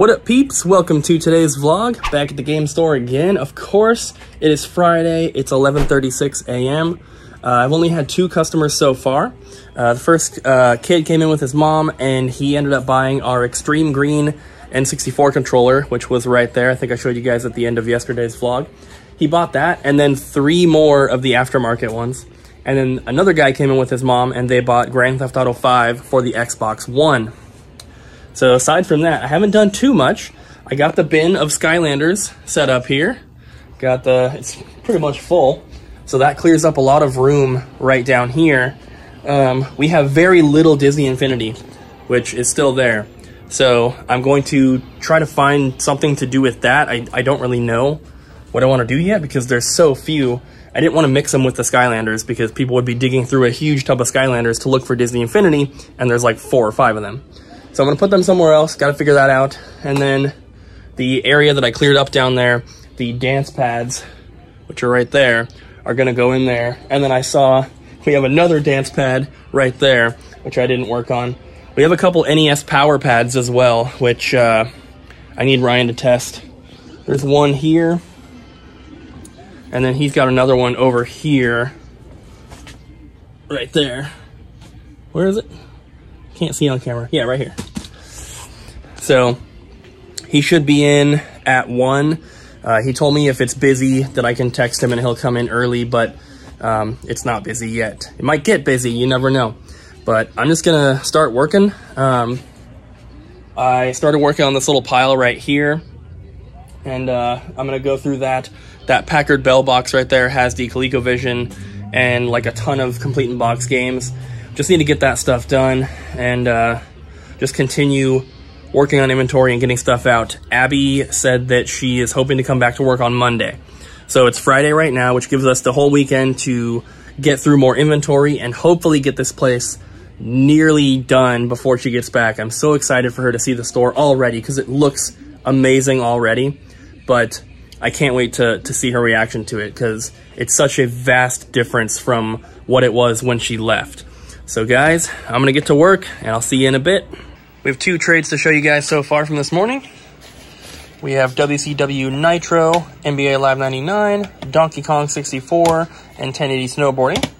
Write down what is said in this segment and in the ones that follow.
What up, peeps? Welcome to today's vlog. Back at the game store again. Of course, it is Friday. It's 11:36 a.m. I've only had 2 customers so far. The first kid came in with his mom, and he ended up buying our Extreme Green N64 controller, which was right there. I think I showed you guys at the end of yesterday's vlog. He bought that, and then 3 more of the aftermarket ones. And then another guy came in with his mom, and they bought Grand Theft Auto 5 for the Xbox One. So aside from that, I haven't done too much. I got the bin of Skylanders set up here. It's pretty much full. So that clears up a lot of room right down here. We have very little Disney Infinity, which is still there. So I'm going to try to find something to do with that. I don't really know what I want to do yet because there's so few. I didn't want to mix them with the Skylanders because people would be digging through a huge tub of Skylanders to look for Disney Infinity, and there's like 4 or 5 of them. So I'm going to put them somewhere else. Got to figure that out. And then the area that I cleared up down there, the dance pads, which are right there, are going to go in there. And then I saw we have another dance pad right there, which I didn't work on. We have a couple NES power pads as well, which I need Ryan to test. There's one here. And then he's got another one over here. Right there. Where is it? Can't see on camera. Yeah, right here. So he should be in at 1. He told me if it's busy that I can text him and he'll come in early, but it's not busy yet. It might get busy, you never know. But I'm just gonna start working. I started working on this little pile right here, and I'm gonna go through that. That Packard Bell box right there has the ColecoVision and like a ton of complete in box games. Just need to get that stuff done and just continue working on inventory and getting stuff out. Abby said that she is hoping to come back to work on Monday. So it's Friday right now, which gives us the whole weekend to get through more inventory and hopefully get this place nearly done before she gets back. I'm so excited for her to see the store already because it looks amazing already, but I can't wait to see her reaction to it because it's such a vast difference from what it was when she left. So guys, I'm gonna get to work and I'll see you in a bit. We have 2 trades to show you guys so far from this morning. We have WCW Nitro, NBA Live 99, Donkey Kong 64, and 1080 Snowboarding.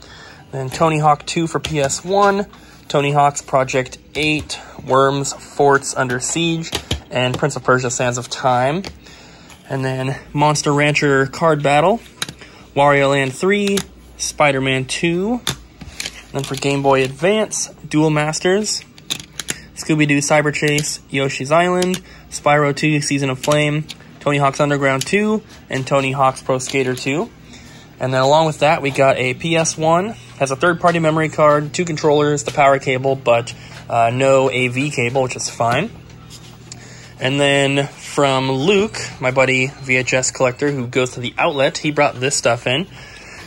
Then Tony Hawk 2 for PS1, Tony Hawk's Project 8, Worms, Forts Under Siege, and Prince of Persia Sands of Time. And then Monster Rancher Card Battle, Wario Land 3, Spider-Man 2. Then for Game Boy Advance, Duel Masters, Scooby-Doo Cyber Chase, Yoshi's Island, Spyro 2 Season of Flame, Tony Hawk's Underground 2, and Tony Hawk's Pro Skater 2. And then along with that, we got a PS1, has a third-party memory card, 2 controllers, the power cable, but no AV cable, which is fine. And then from Luke, my buddy VHS collector who goes to the outlet, he brought this stuff in.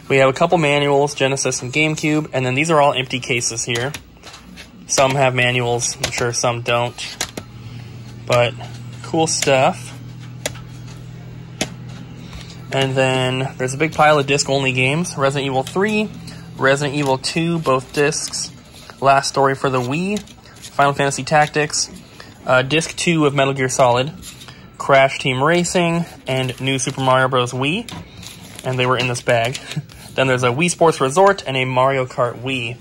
We have a couple manuals, Genesis and GameCube, and then these are all empty cases here. Some have manuals, I'm sure some don't. But cool stuff. And then there's a big pile of disc-only games. Resident Evil 3, Resident Evil 2, both discs. Last Story for the Wii, Final Fantasy Tactics, Disc 2 of Metal Gear Solid, Crash Team Racing, and New Super Mario Bros. Wii. And they were in this bag. Then there's a Wii Sports Resort and a Mario Kart Wii.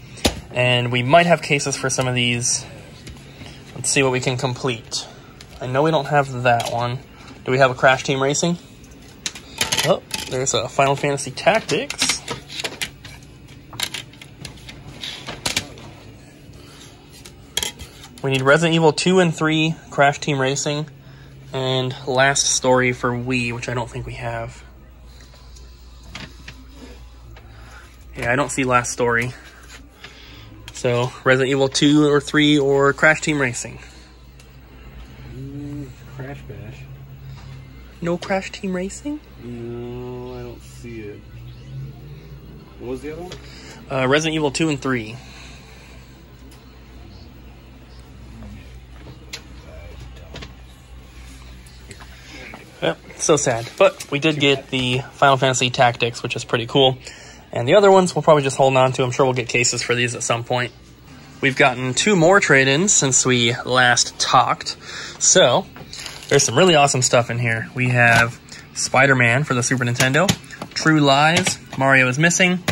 And we might have cases for some of these. Let's see what we can complete. I know we don't have that one. Do we have a Crash Team Racing? Oh, there's a Final Fantasy Tactics. We need Resident Evil 2 and 3, Crash Team Racing, and Last Story for Wii, which I don't think we have. Yeah, I don't see Last Story. So, Resident Evil 2 or 3 or Crash Team Racing. Crash Bash. No Crash Team Racing? No, I don't see it. What was the other one? Resident Evil 2 and 3. Yep, so sad. But we did get the Final Fantasy Tactics, which is pretty cool. And the other ones we'll probably just hold on to. I'm sure we'll get cases for these at some point. We've gotten 2 more trade-ins since we last talked. So, There's some really awesome stuff in here. We have Spider-Man for the Super Nintendo, True Lies, Mario is Missing,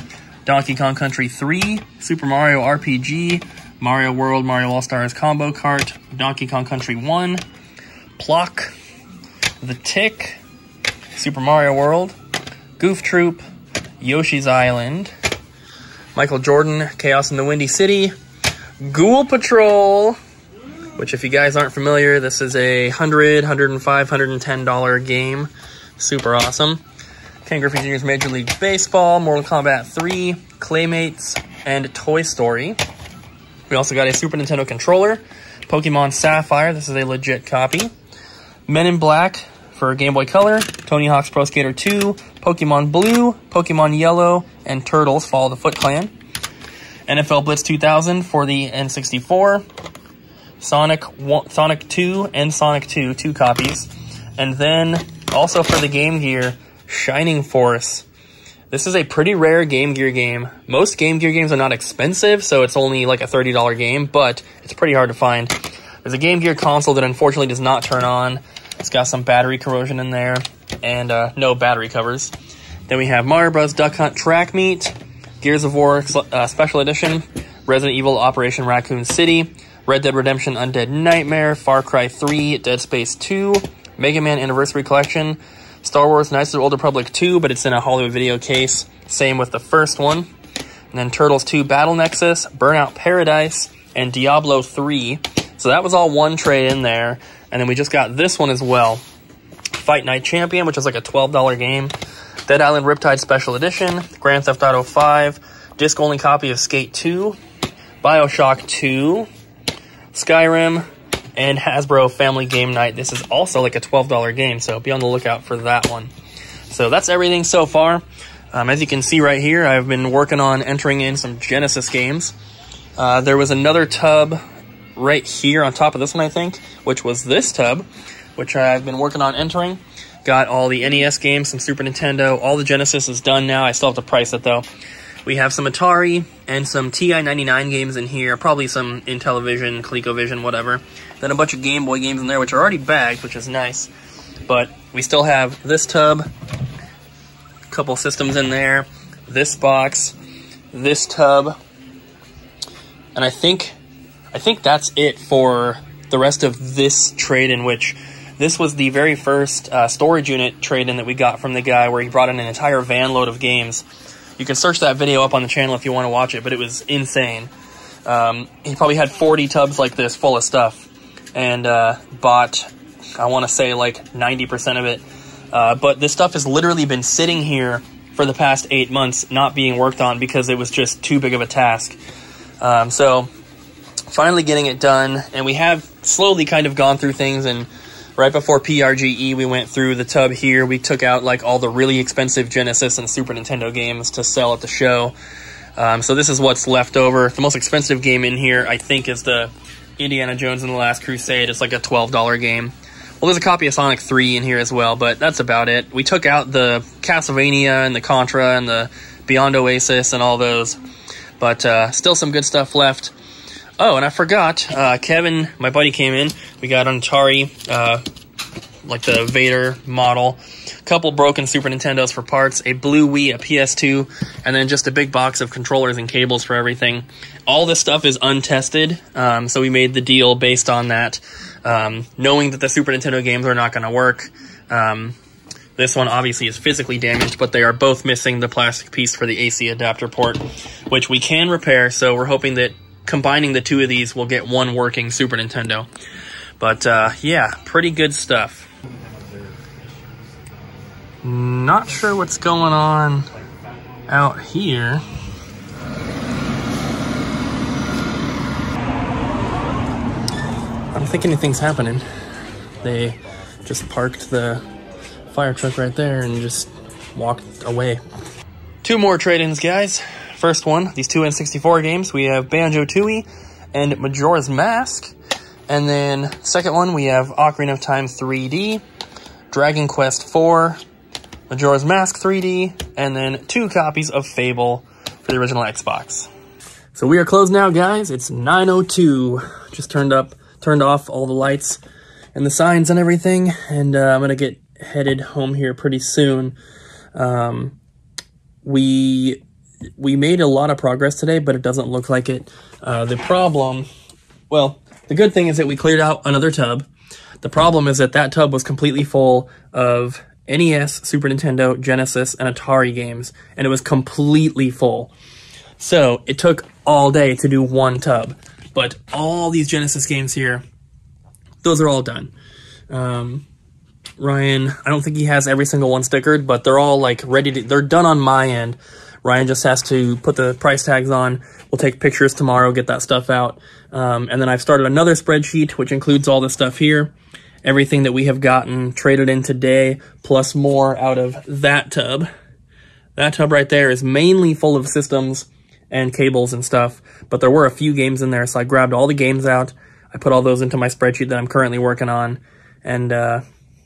Donkey Kong Country 3, Super Mario RPG, Mario World, Mario All-Stars Combo Kart, Donkey Kong Country 1, Pluck, The Tick, Super Mario World, Goof Troop, Yoshi's Island, Michael Jordan, Chaos in the Windy City, Ghoul Patrol, which if you guys aren't familiar, this is a $100, $105, $110 game. Super awesome. Ken Griffey Jr.'s Major League Baseball, Mortal Kombat 3, Claymates, and Toy Story. We also got a Super Nintendo controller, Pokemon Sapphire, this is a legit copy, Men in Black for Game Boy Color, Tony Hawk's Pro Skater 2, Pokemon Blue, Pokemon Yellow, and Turtles Follow the Foot Clan, NFL Blitz 2000 for the N64, Sonic 2 and Sonic 2, 2 copies, and then also for the Game Gear, Shining Force. This is a pretty rare Game Gear game. Most Game Gear games are not expensive, so it's only like a $30 game, but it's pretty hard to find. There's a Game Gear console that unfortunately does not turn on. It's got some battery corrosion in there, and no battery covers. Then we have Mario Bros. Duck Hunt Track Meet, Gears of War Special Edition, Resident Evil Operation Raccoon City, Red Dead Redemption Undead Nightmare, Far Cry 3, Dead Space 2, Mega Man Anniversary Collection, Star Wars Knights of the Old Republic 2, but it's in a Hollywood video case. Same with the first one. And then Turtles 2 Battle Nexus, Burnout Paradise, and Diablo 3. So that was all one trade in there. And then we just got this one as well. Fight Night Champion, which is like a $12 game. Dead Island Riptide Special Edition, Grand Theft Auto 5, disc-only copy of Skate 2, Bioshock 2, Skyrim, and Hasbro Family Game Night. This is also like a $12 game, so be on the lookout for that one. So that's everything so far. As you can see right here, I've been working on entering in some Genesis games. There was another tub right here on top of this one, I think, which was this tub, which I've been working on entering. Got all the NES games, some Super Nintendo, all the Genesis is done now. I still have to price it though. We have some Atari and some TI-99 games in here, probably some Intellivision, ColecoVision, whatever. Then a bunch of Game Boy games in there, which are already bagged, which is nice. But we still have this tub, a couple systems in there, this box, this tub, and I think that's it for the rest of this trade-in, which this was the very first storage unit trade-in that we got from the guy where he brought in an entire van load of games. You can search that video up on the channel if you want to watch it, but it was insane. He probably had 40 tubs like this full of stuff and bought, I want to say, like 90% of it. But this stuff has literally been sitting here for the past 8 months not being worked on because it was just too big of a task. So finally getting it done, and we have slowly kind of gone through things, and right before PRGE, we went through the tub here. We took out like all the really expensive Genesis and Super Nintendo games to sell at the show. So this is what's left over. The most expensive game in here, I think, is the Indiana Jones and the Last Crusade. It's like a $12 game. Well, there's a copy of Sonic 3 in here as well, but that's about it. We took out the Castlevania and the Contra and the Beyond Oasis and all those, but still some good stuff left. Oh, and I forgot, Kevin, my buddy, came in. We got an Atari, like the Vader model, a couple broken Super Nintendos for parts, a blue Wii, a PS2, and then just a big box of controllers and cables for everything. All this stuff is untested, so we made the deal based on that, knowing that the Super Nintendo games are not going to work. This one obviously is physically damaged, but they are both missing the plastic piece for the AC adapter port, which we can repair, so we're hoping that combining the two of these will get one working Super Nintendo. But yeah, pretty good stuff. Not sure what's going on out here. I don't think anything's happening. They just parked the fire truck right there and just walked away. Two more trade-ins, guys. First one, these two N64 games. We have Banjo-Tooie and Majora's Mask. And then second one, we have Ocarina of Time 3D, Dragon Quest IV, Majora's Mask 3D, and then 2 copies of Fable for the original Xbox. So we are closed now, guys. It's 9:02. Just turned off all the lights and the signs and everything, and I'm gonna get headed home here pretty soon. We made a lot of progress today, but it doesn't look like it. The problem, well, the good thing is that we cleared out another tub. The problem is that that tub was completely full of NES, Super Nintendo, Genesis, and Atari games, and it was completely full. So it took all day to do one tub, but all these Genesis games here, those are all done. Ryan, I don't think he has every single one stickered, but they're all like ready to, they're done on my end. Ryan just has to put the price tags on. We'll take pictures tomorrow, get that stuff out. And then I've started another spreadsheet, which includes all the stuff here. Everything that we have gotten traded in today, plus more out of that tub. That tub right there is mainly full of systems and cables and stuff, but there were a few games in there, so I grabbed all the games out. I put all those into my spreadsheet that I'm currently working on. And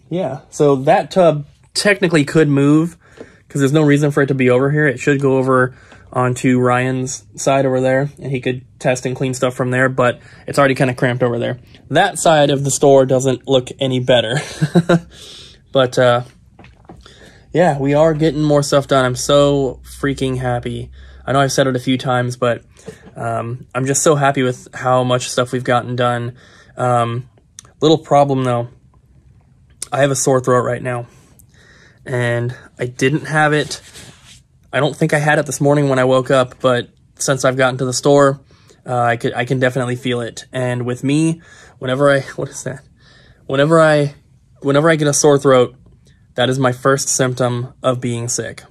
yeah, so that tub technically could move, because there's no reason for it to be over here. It should go over onto Ryan's side over there, and he could test and clean stuff from there, but it's already kind of cramped over there. That side of the store doesn't look any better. But yeah, we are getting more stuff done. I'm so freaking happy. I know I've said it a few times, but I'm just so happy with how much stuff we've gotten done. Little problem though, I have a sore throat right now, and I didn't have it. I don't think I had it this morning when I woke up, but since I've gotten to the store, I can definitely feel it. And with me, whenever I get a sore throat, that is my first symptom of being sick.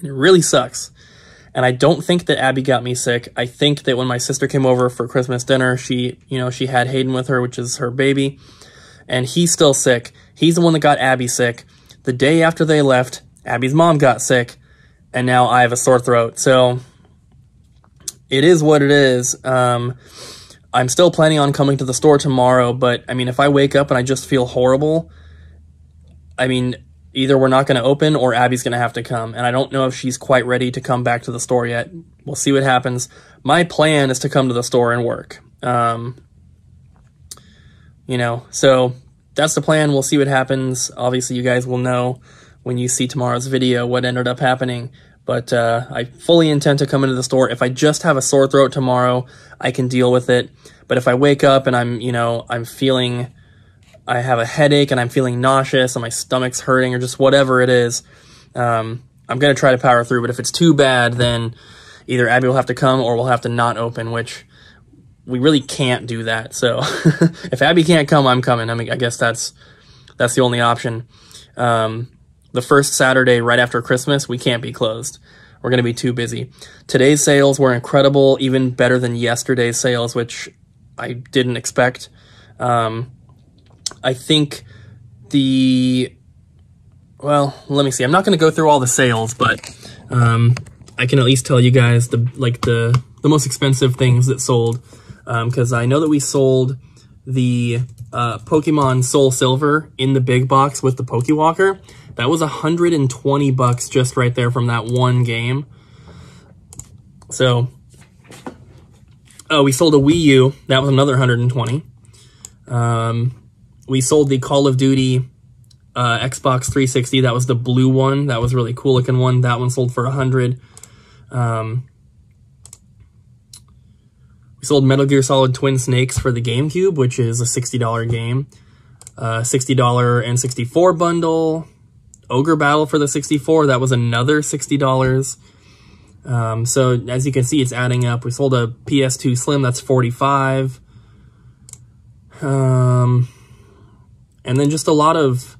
It really sucks. And I don't think that Abby got me sick. I think that when my sister came over for Christmas dinner, she had Hayden with her, which is her baby, and he's still sick. He's the one that got Abby sick. The day after they left, Abby's mom got sick, and now I have a sore throat. So it is what it is. I'm still planning on coming to the store tomorrow, but I mean, if I wake up and I just feel horrible, I mean, either we're not going to open or Abby's going to have to come. And I don't know if she's quite ready to come back to the store yet. We'll see what happens. My plan is to come to the store and work. So that's the plan. We'll see what happens. Obviously, you guys will know when you see tomorrow's video what ended up happening. But I fully intend to come into the store. If I just have a sore throat tomorrow, I can deal with it. But if I wake up and I have a headache and I'm feeling nauseous and my stomach's hurting or just whatever it is, I'm going to try to power through. But if it's too bad, then either Abby will have to come or we'll have to not open, which we really can't do that. So if Abby can't come, I'm coming. I mean, I guess that's the only option. The first Saturday right after Christmas, we can't be closed. We're going to be too busy. Today's sales were incredible, even better than yesterday's sales, which I didn't expect. I think well, let me see. I'm not going to go through all the sales, but I can at least tell you guys the most expensive things that sold, because I know that we sold the Pokemon Soul Silver in the big box with the Pokewalker. That was $120 just right there from that one game. So, we sold a Wii U. That was another $120. We sold the Call of Duty Xbox 360. That was the blue one. That was really cool looking one. That one sold for $100. We sold Metal Gear Solid Twin Snakes for the GameCube, which is a $60 game. $60 N64 bundle. Ogre Battle for the 64. That was another $60. So as you can see, it's adding up. We sold a PS2 Slim. That's $45. And then just a lot of,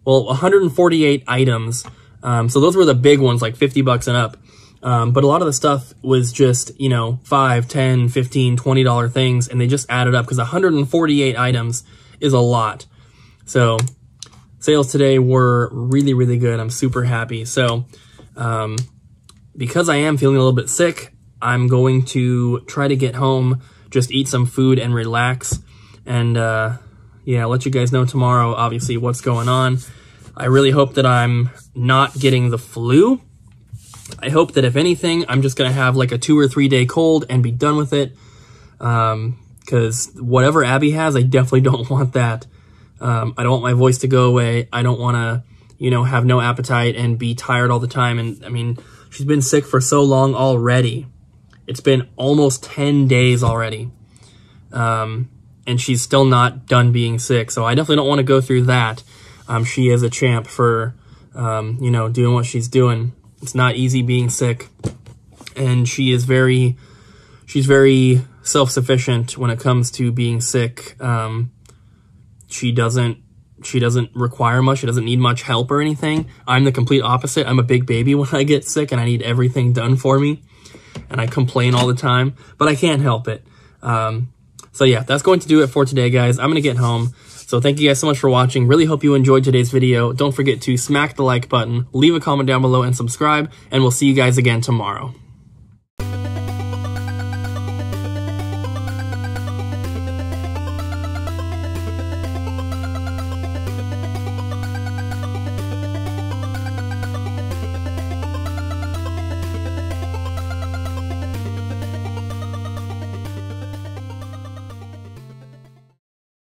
148 items. So those were the big ones, like $50 and up. But a lot of the stuff was just, $5, $10, $15, $20 things, and they just added up because 148 items is a lot. So sales today were really, really good. I'm super happy. So because I am feeling a little bit sick, I'm going to try to get home, just eat some food and relax. And yeah, I'll let you guys know tomorrow, obviously, what's going on. I really hope that I'm not getting the flu. I hope that if anything, I'm just going to have like a 2 or 3 day cold and be done with it. because whatever Abby has, I definitely don't want that. I don't want my voice to go away. I don't want to, you know, have no appetite and be tired all the time. And I mean, she's been sick for so long already. It's been almost 10 days already. And she's still not done being sick. So I definitely don't want to go through that. She is a champ for, you know, doing what she's doing. It's not easy being sick. And she's very self-sufficient when it comes to being sick. She doesn't require much. She doesn't need much help or anything. I'm the complete opposite. I'm a big baby when I get sick and I need everything done for me. And I complain all the time, but I can't help it. So yeah, that's going to do it for today, guys. I'm going to get home. So thank you guys so much for watching. Really hope you enjoyed today's video. Don't forget to smack the like button, leave a comment down below, and subscribe. And we'll see you guys again tomorrow.